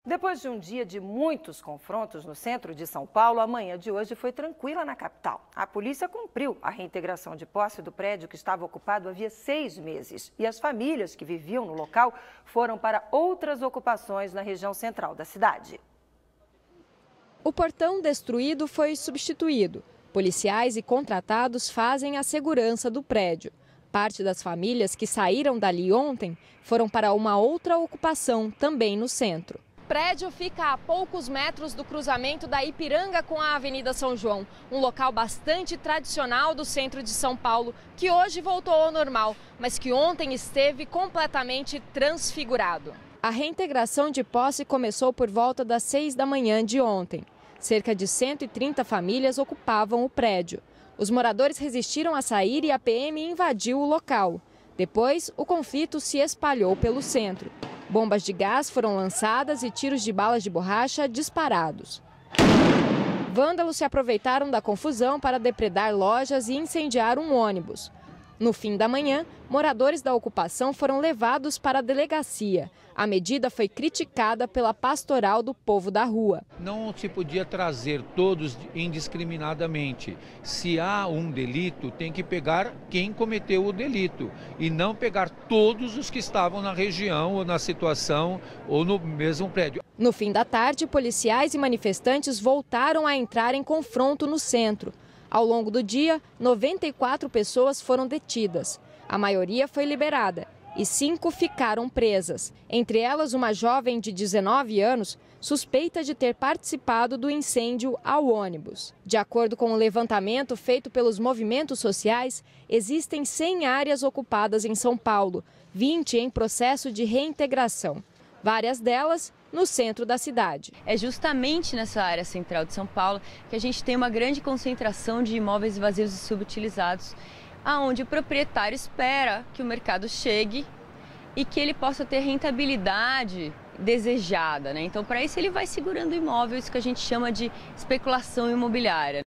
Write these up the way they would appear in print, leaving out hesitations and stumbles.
Depois de um dia de muitos confrontos no centro de São Paulo, a manhã de hoje foi tranquila na capital. A polícia cumpriu a reintegração de posse do prédio que estava ocupado havia 6 meses. E as famílias que viviam no local foram para outras ocupações na região central da cidade. O portão destruído foi substituído. Policiais e contratados fazem a segurança do prédio. Parte das famílias que saíram dali ontem foram para uma outra ocupação, também no centro. O prédio fica a poucos metros do cruzamento da Ipiranga com a Avenida São João, um local bastante tradicional do centro de São Paulo, que hoje voltou ao normal, mas que ontem esteve completamente transfigurado. A reintegração de posse começou por volta das 6 da manhã de ontem. Cerca de 130 famílias ocupavam o prédio. Os moradores resistiram a sair e a PM invadiu o local. Depois, o conflito se espalhou pelo centro. Bombas de gás foram lançadas e tiros de balas de borracha disparados. Vândalos se aproveitaram da confusão para depredar lojas e incendiar um ônibus. No fim da manhã, moradores da ocupação foram levados para a delegacia. A medida foi criticada pela Pastoral do Povo da Rua. Não se podia trazer todos indiscriminadamente. Se há um delito, tem que pegar quem cometeu o delito e não pegar todos os que estavam na região ou na situação ou no mesmo prédio. No fim da tarde, policiais e manifestantes voltaram a entrar em confronto no centro. Ao longo do dia, 94 pessoas foram detidas. A maioria foi liberada e 5 ficaram presas. Entre elas, uma jovem de 19 anos, suspeita de ter participado do incêndio ao ônibus. De acordo com o levantamento feito pelos movimentos sociais, existem 100 áreas ocupadas em São Paulo, 20 em processo de reintegração. Várias delas no centro da cidade. É justamente nessa área central de São Paulo que a gente tem uma grande concentração de imóveis vazios e subutilizados, aonde o proprietário espera que o mercado chegue e que ele possa ter rentabilidade desejada, né? Então, para isso, ele vai segurando o imóvel, isso que a gente chama de especulação imobiliária.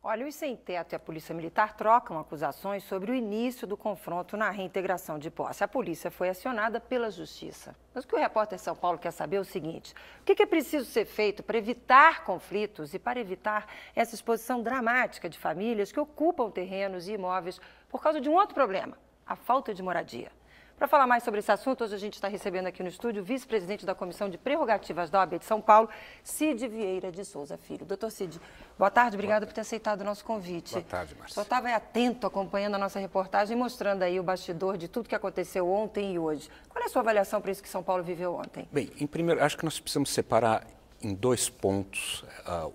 Olha, os sem-teto e a Polícia Militar trocam acusações sobre o início do confronto na reintegração de posse. A polícia foi acionada pela Justiça. Mas o que o repórter São Paulo quer saber é o seguinte: o que é preciso ser feito para evitar conflitos e para evitar essa exposição dramática de famílias que ocupam terrenos e imóveis por causa de um outro problema, a falta de moradia? Para falar mais sobre esse assunto, hoje a gente está recebendo aqui no estúdio o vice-presidente da Comissão de Prerrogativas da OAB de São Paulo, Cid Vieira de Souza Filho. Doutor Cid, boa tarde, obrigada por ter aceitado o nosso convite. Boa tarde, Márcia. O senhor estava atento, acompanhando a nossa reportagem, mostrando aí o bastidor de tudo que aconteceu ontem e hoje. Qual é a sua avaliação para isso que São Paulo viveu ontem? Bem, em primeiro, acho que nós precisamos separar em 2 pontos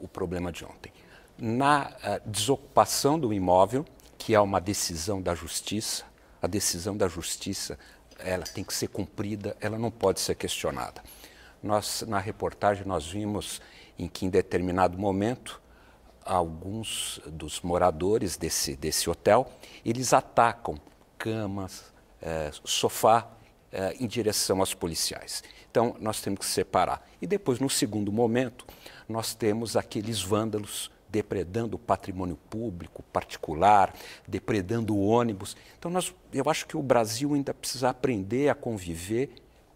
o problema de ontem. Na desocupação do imóvel, que é uma decisão da Justiça, a decisão da Justiça ela tem que ser cumprida, ela não pode ser questionada. Na reportagem, nós vimos em que, em determinado momento, alguns dos moradores desse hotel, eles atacam camas, sofá, em direção aos policiais. Então, nós temos que separar. E depois, no segundo momento, nós temos aqueles vândalos depredando o patrimônio público, particular, depredando o ônibus. Então, eu acho que o Brasil ainda precisa aprender a conviver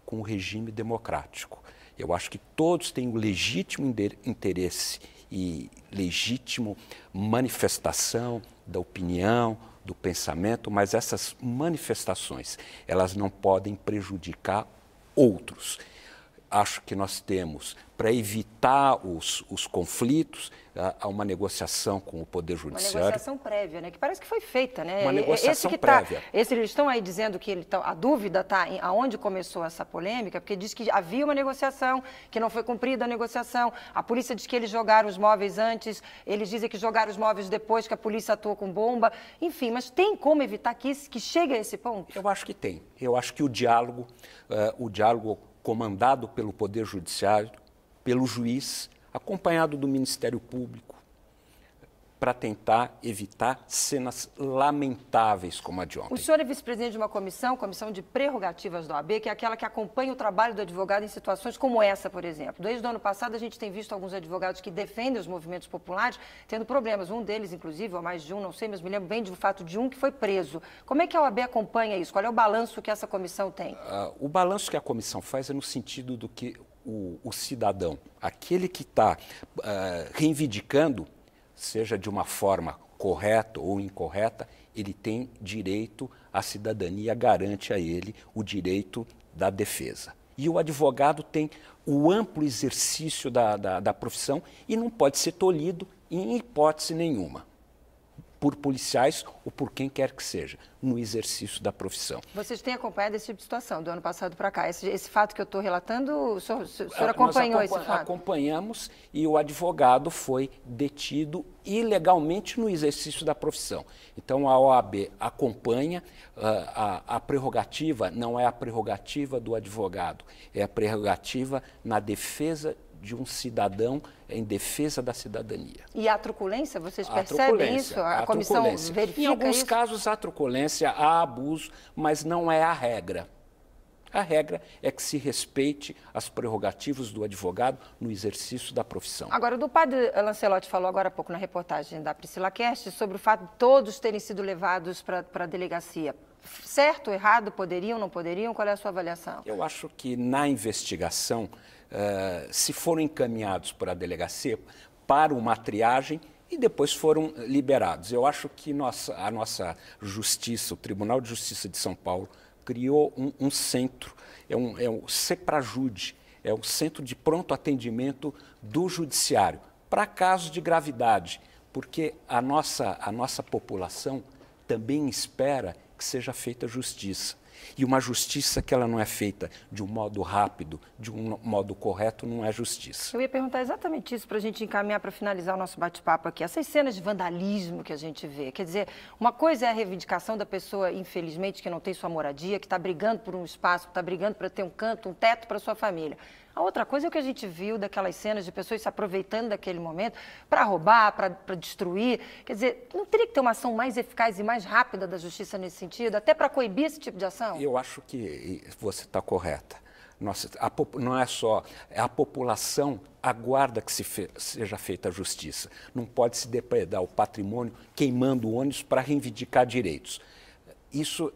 com o regime democrático. Eu acho que todos têm um legítimo interesse e legítimo manifestação da opinião, do pensamento, mas essas manifestações, elas não podem prejudicar outros. Acho que nós temos, para evitar os conflitos, uma negociação com o Poder Judiciário. Uma negociação prévia, né? Que parece que foi feita, né? Uma negociação prévia. Eles estão aí dizendo que a dúvida está em aonde começou essa polêmica, porque diz que havia uma negociação, que não foi cumprida a negociação. A polícia diz que eles jogaram os móveis antes, eles dizem que jogaram os móveis depois, que a polícia atuou com bomba. Enfim, mas tem como evitar que chegue a esse ponto? Eu acho que tem. Eu acho que o diálogo comandado pelo Poder Judiciário, pelo juiz, acompanhado do Ministério Público, para tentar evitar cenas lamentáveis como a de ontem. O senhor é vice-presidente de uma comissão de prerrogativas da OAB, que é aquela que acompanha o trabalho do advogado em situações como essa, por exemplo. Desde o ano passado, a gente tem visto alguns advogados que defendem os movimentos populares tendo problemas. Um deles, inclusive, ou mais de um, não sei, mas me lembro bem do fato de um que foi preso. Como é que a OAB acompanha isso? Qual é o balanço que essa comissão tem? O balanço que a comissão faz é no sentido do que o cidadão, aquele que está reivindicando, seja de uma forma correta ou incorreta, ele tem direito à cidadania, garante a ele o direito da defesa. E o advogado tem o amplo exercício da profissão e não pode ser tolhido em hipótese nenhuma, por policiais ou por quem quer que seja, no exercício da profissão. Vocês têm acompanhado esse tipo de situação do ano passado para cá? Esse fato que eu estou relatando, o senhor acompanhou esse fato? Acompanhamos e o advogado foi detido ilegalmente no exercício da profissão. Então a OAB acompanha, a prerrogativa não é a prerrogativa do advogado, é a prerrogativa na defesa de um cidadão em defesa da cidadania. E a truculência, vocês percebem isso? A comissão verifica isso? Em alguns casos há truculência, há abuso, mas não é a regra. A regra é que se respeite as prerrogativas do advogado no exercício da profissão. Agora, o padre Lancelotti falou agora há pouco na reportagem da Priscila Kerst sobre o fato de todos terem sido levados para a delegacia. Certo, errado, poderiam, não poderiam? Qual é a sua avaliação? Eu acho que na investigação, se foram encaminhados para a delegacia para uma triagem e depois foram liberados. Eu acho que a nossa justiça, o Tribunal de Justiça de São Paulo, criou um centro, é o CEPRAJUDE, é o Centro de Pronto Atendimento do Judiciário, para casos de gravidade, porque a nossa população também espera que seja feita justiça. E uma justiça que ela não é feita de um modo rápido, de um modo correto, não é justiça. Eu ia perguntar exatamente isso para a gente encaminhar para finalizar o nosso bate-papo aqui. Essas cenas de vandalismo que a gente vê, quer dizer, uma coisa é a reivindicação da pessoa, infelizmente, que não tem sua moradia, que está brigando por um espaço, que está brigando para ter um canto, um teto para sua família. A outra coisa é o que a gente viu daquelas cenas de pessoas se aproveitando daquele momento para roubar, para destruir. Quer dizer, não teria que ter uma ação mais eficaz e mais rápida da justiça nesse sentido, até para coibir esse tipo de ação? Eu acho que você está correta. Não é só a população aguarda que seja feita a justiça. Não pode se depredar o patrimônio queimando ônibus para reivindicar direitos. Isso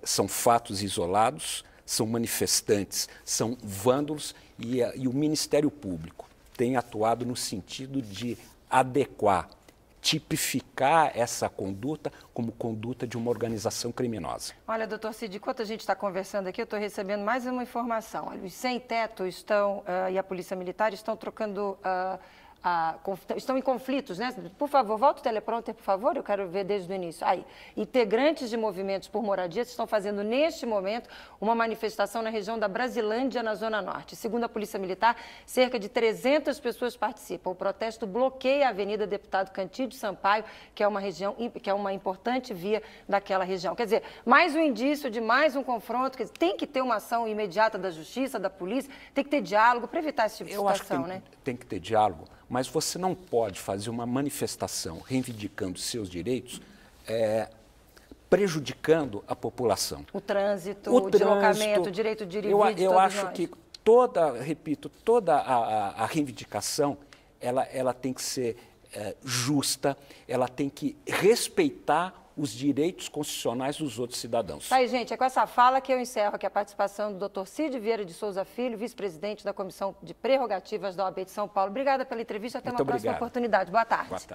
são fatos isolados, são manifestantes, são vândalos e o Ministério Público tem atuado no sentido de adequar, tipificar essa conduta como conduta de uma organização criminosa. Olha, doutor Cid, enquanto a gente está conversando aqui, eu estou recebendo mais uma informação. Olha, os sem-teto e a Polícia Militar estão trocando... estão em conflitos, né? Por favor, volta o teleprompter, por favor, eu quero ver desde o início. Aí, integrantes de movimentos por moradia estão fazendo, neste momento, uma manifestação na região da Brasilândia, na Zona Norte. Segundo a Polícia Militar, cerca de 300 pessoas participam. O protesto bloqueia a Avenida Deputado Cantídio Sampaio, que é uma importante via daquela região. Quer dizer, mais um indício de mais um confronto. Quer dizer, tem que ter uma ação imediata da justiça, da polícia, tem que ter diálogo para evitar esse tipo de situação, né? Tem que ter diálogo. Mas você não pode fazer uma manifestação reivindicando seus direitos prejudicando a população. O trânsito, o deslocamento, o direito de ir e vir de eu todos acho nós. que toda a reivindicação ela tem que ser justa, ela tem que respeitar os direitos constitucionais dos outros cidadãos. Tá aí, gente, é com essa fala que eu encerro aqui a participação do Dr. Cid Vieira de Souza Filho, vice-presidente da Comissão de Prerrogativas da OAB de São Paulo. Obrigada pela entrevista, até uma próxima oportunidade. Boa tarde.